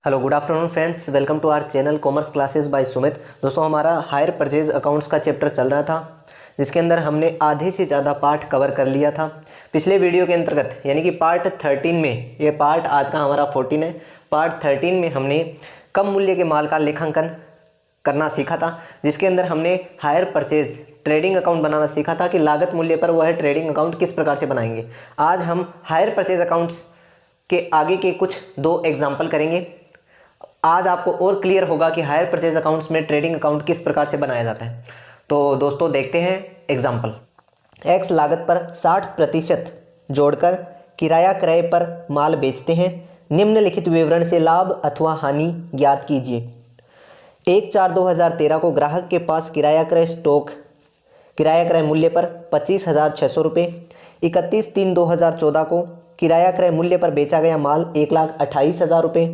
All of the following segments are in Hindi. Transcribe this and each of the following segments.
Hello good afternoon friends, welcome to our channel commerce classes by Sumit. दोस्तों, हमारा हायर परचेज अकाउंट्स का चैप्टर चल रहा था, जिसके अंदर हमने आधे से ज़्यादा पार्ट कवर कर लिया था पिछले वीडियो के अंतर्गत, यानी कि पार्ट 13 में। ये पार्ट आज का हमारा 14 है। पार्ट 13 में हमने कम मूल्य के माल का लेखांकन करना सीखा था, जिसके अंदर हमने हायर परचेज ट्रेडिंग अकाउंट बनाना सीखा था कि लागत मूल्य पर वह ट्रेडिंग अकाउंट किस प्रकार से बनाएंगे। आज हम हायर परचेज अकाउंट्स के आगे के कुछ दो एग्जाम्पल करेंगे। आज आपको और क्लियर होगा कि हायर परचेज अकाउंट्स में ट्रेडिंग अकाउंट किस प्रकार से बनाया जाता है। तो दोस्तों देखते हैं एग्जाम्पल। एक्स लागत पर 60% जोड़कर किराया क्रय पर माल बेचते हैं। निम्नलिखित विवरण से लाभ अथवा हानि ज्ञात कीजिए। 1/4/2013 को ग्राहक के पास किराया क्रय मूल्य पर 25,600 रुपये। 31/3/2014 को किराया क्रय मूल्य पर बेचा गया माल 1,28,000 रुपये।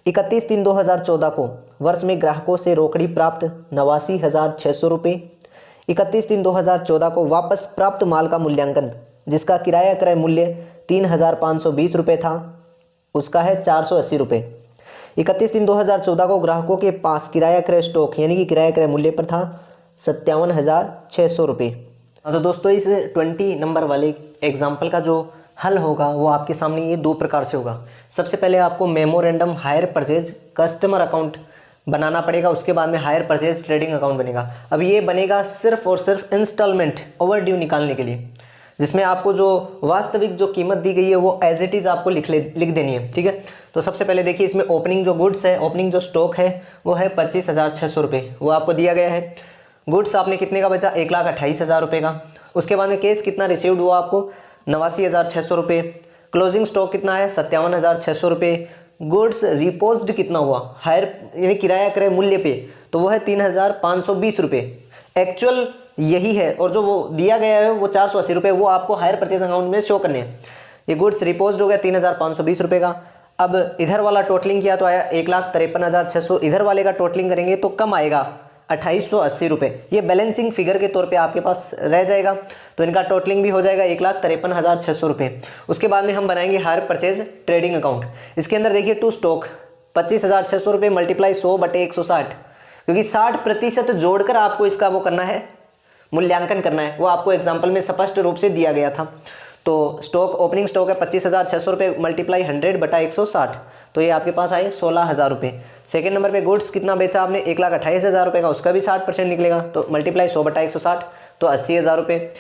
31/3/2014 को वर्ष में ग्राहकों से रोकड़ी प्राप्त 89,600 रुपये। 31/3/2014 को वापस प्राप्त माल का मूल्यांकन, जिसका किराया क्रय मूल्य 3,520 रुपये था, उसका है 480 रुपये। 31/3/2014 को ग्राहकों के पास किराया क्रय स्टॉक यानी कि किराया क्रय मूल्य पर था 57,600 रुपये। तो दोस्तों, इस 20 नंबर वाले एग्जाम्पल का जो हल होगा वो आपके सामने ये दो प्रकार से होगा। सबसे पहले आपको memorandum hire purchase customer account बनाना पड़ेगा, उसके बाद में हायर परचेज ट्रेडिंग अकाउंट बनेगा। अब ये बनेगा सिर्फ और सिर्फ इंस्टॉलमेंट ओवरड्यू निकालने के लिए, जिसमें आपको जो वास्तविक जो कीमत दी गई है वो एज इट इज़ आपको लिख देनी है। ठीक है, तो सबसे पहले देखिए, इसमें ओपनिंग जो गुड्स है, ओपनिंग जो स्टॉक है वो है 25,600 रुपये, वो आपको दिया गया है। गुड्स आपने कितने का बचा? 1,28,000 रुपये का। उसके बाद में केस कितना रिसीव्ड हुआ आपको? 89,600 रुपये। क्लोजिंग स्टॉक कितना है? 57,600 रुपये। गुड्स रिपोज्ड कितना हुआ हायर यानी किराया क्रय मूल्य पे? तो वो है 3,520 रुपये। एक्चुअल यही है, और जो वो दिया गया है वो 480 रुपये, वो आपको हायर परचेज अकाउंट में शो करने हैं। ये गुड्स रिपोज्ड हो गया 3,520 रुपये का। अब इधर वाला टोटलिंग किया तो आया 1,53,600। इधर वाले का टोटलिंग करेंगे तो कम आएगा 2,880 रुपये। ये बैलेंसिंग फिगर के तौर पे आपके पास रह जाएगा, तो इनका टोटलिंग भी हो जाएगा 1,53,600 रुपये। उसके बाद में हम बनाएंगे हायर परचेज ट्रेडिंग अकाउंट। इसके अंदर देखिए टू स्टॉक 25,600 रुपये मल्टीप्लाई 100/160, क्योंकि 60% जोड़कर आपको इसका वो करना है, मूल्यांकन करना है। वो आपको एग्जाम्पल में स्पष्ट रूप से दिया गया था। तो स्टॉक ओपनिंग स्टॉक है 25,600 रुपये मल्टीप्लाई 100/160, तो ये आपके पास आए 16,000 रुपये। सेकेंड नंबर पे गुड्स कितना बेचा आपने? 1,28,000 रुपये का, उसका भी 60% निकलेगा, तो मल्टीप्लाई 100/160, तो 80,000 रुपये।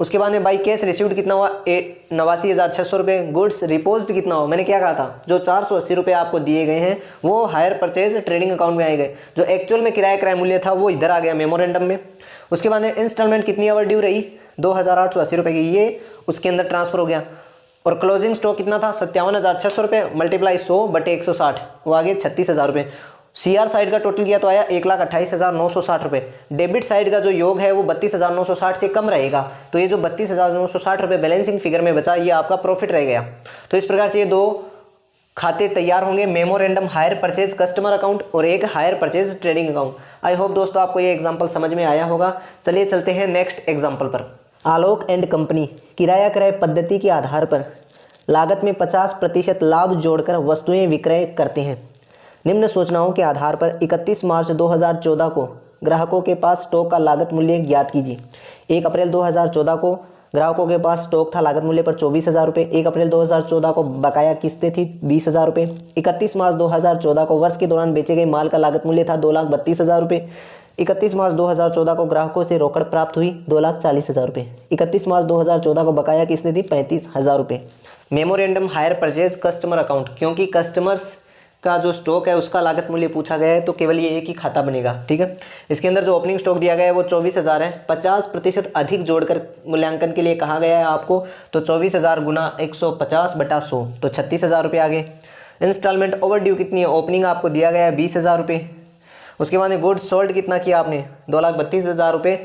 उसके बाद में बाई कैश रिसीव्ड कितना हुआ? 89,600 रुपये। गुड्स रिपोज्ड कितना हुआ? मैंने क्या कहा था, जो 480 रुपये आपको दिए गए हैं वो हायर परचेज ट्रेडिंग अकाउंट में आए गए। जो एक्चुअल में किराया क्रय मूल्य था वो इधर आ गया मेमोरेंडम में। उसके बाद में इंस्टॉलमेंट कितनी ओवर ड्यू रही? 2,880 रुपये की, ये उसके अंदर ट्रांसफर हो गया। और क्लोजिंग स्टॉक कितना था? 57,600 रुपये मल्टीप्लाई 100/160, वो आ गए 36,000 रुपये। सीआर साइड का टोटल किया तो आया 1,28,960 रुपये। डेबिट साइड का जो योग है वो 32,960 से कम रहेगा, तो ये जो 32,960 रुपये बैलेंसिंग फिगर में बचा, ये आपका प्रॉफिट रह गया। तो इस प्रकार से ये दो खाते तैयार होंगे, memorandum hire purchase customer account और एक hire purchase trading account. I hope दोस्तों आपको ये एग्जांपल समझ में आया होगा। चलिए चलते हैं नेक्स्ट एग्जांपल पर। आलोक एंड कंपनी किराया क्रय पद्धति के आधार पर लागत में 50% लाभ जोड़कर वस्तुएं विक्रय करते हैं। निम्न सूचनाओं के आधार पर 31 मार्च 2014 को ग्राहकों के पास स्टॉक का लागत मूल्य ज्ञात कीजिए। 1 अप्रैल 2014 को ग्राहकों के पास स्टॉक था लागत मूल्य पर 24,000 रुपये। 1 अप्रैल 2014 को बकाया किस्तें थी 20,000 रुपये। 31 मार्च 2014 को वर्ष के दौरान बेचे गए माल का लागत मूल्य था 2,32,000 रुपये। 31 मार्च 2014 को ग्राहकों से रोकड़ प्राप्त हुई 2,40,000 रुपये। 31 मार्च 2014 को बकाया किस्तें थी 35,000 रुपये। Memorandum hire purchase customer account, क्योंकि कस्टमर्स का जो स्टॉक है उसका लागत मूल्य पूछा गया है, तो केवल ये एक ही खाता बनेगा। ठीक है, इसके अंदर जो ओपनिंग स्टॉक दिया गया है वो 24,000 है। 50% अधिक जोड़कर मूल्यांकन के लिए कहा गया है आपको, तो 24,000 गुना 150/100, तो 36,000 रुपये आ गए। इंस्टॉलमेंट ओवर ड्यू कितनी है? ओपनिंग आपको दिया गया है 20,000 रुपये। उसके बाद में गुड्स सोल्ड कितना किया आपने? 2,32,000 रुपये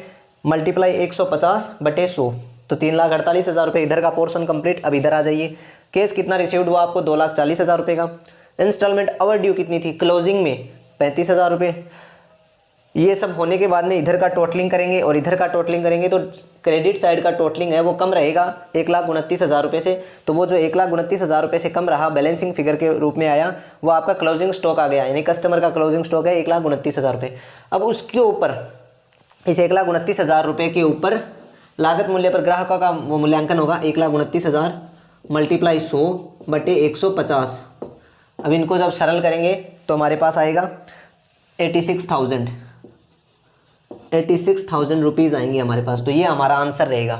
मल्टीप्लाई 150/100, तो 3,48,000 रुपये। इधर का पोर्शन कंप्लीट। अब इधर आ जाइए, केस कितना रिसीव्ड हुआ आपको? 2,40,000 रुपये का। इंस्टॉलमेंट ओवर ड्यू कितनी थी? क्लोजिंग में 35,000 रुपये। ये सब होने के बाद में इधर का टोटलिंग करेंगे और इधर का टोटलिंग करेंगे तो क्रेडिट साइड का टोटलिंग है वो कम रहेगा 1,29,000 रुपये से। तो वो जो 1,29,000 रुपये से कम रहा बैलेंसिंग फिगर के रूप में आया, वो आपका क्लोजिंग स्टॉक आ गया, यानी कस्टमर का क्लोजिंग स्टॉक है 1,29,000 रुपये। अब उसके ऊपर इस 1,29,000 रुपये के ऊपर लागत मूल्य पर ग्राहकों का वो मूल्यांकन होगा 1,29,000 मल्टीप्लाई 100/150। अब इनको जब सरल करेंगे तो हमारे पास आएगा 86,000 रुपीज़ आएंगे हमारे पास। तो ये हमारा आंसर रहेगा।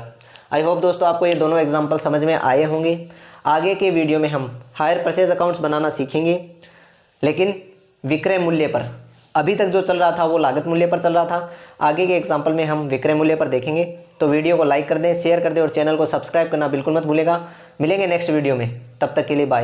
आई होप दोस्तों आपको ये दोनों एग्जाम्पल समझ में आए होंगे। आगे के वीडियो में हम हायर परचेज अकाउंट्स बनाना सीखेंगे, लेकिन विक्रय मूल्य पर। अभी तक जो चल रहा था वो लागत मूल्य पर चल रहा था, आगे के एग्जाम्पल में हम विक्रय मूल्य पर देखेंगे। तो वीडियो को लाइक कर दें, शेयर कर दें और चैनल को सब्सक्राइब करना बिल्कुल मत भूलेगा। मिलेंगे नेक्स्ट वीडियो में, तब तक के लिए बाय।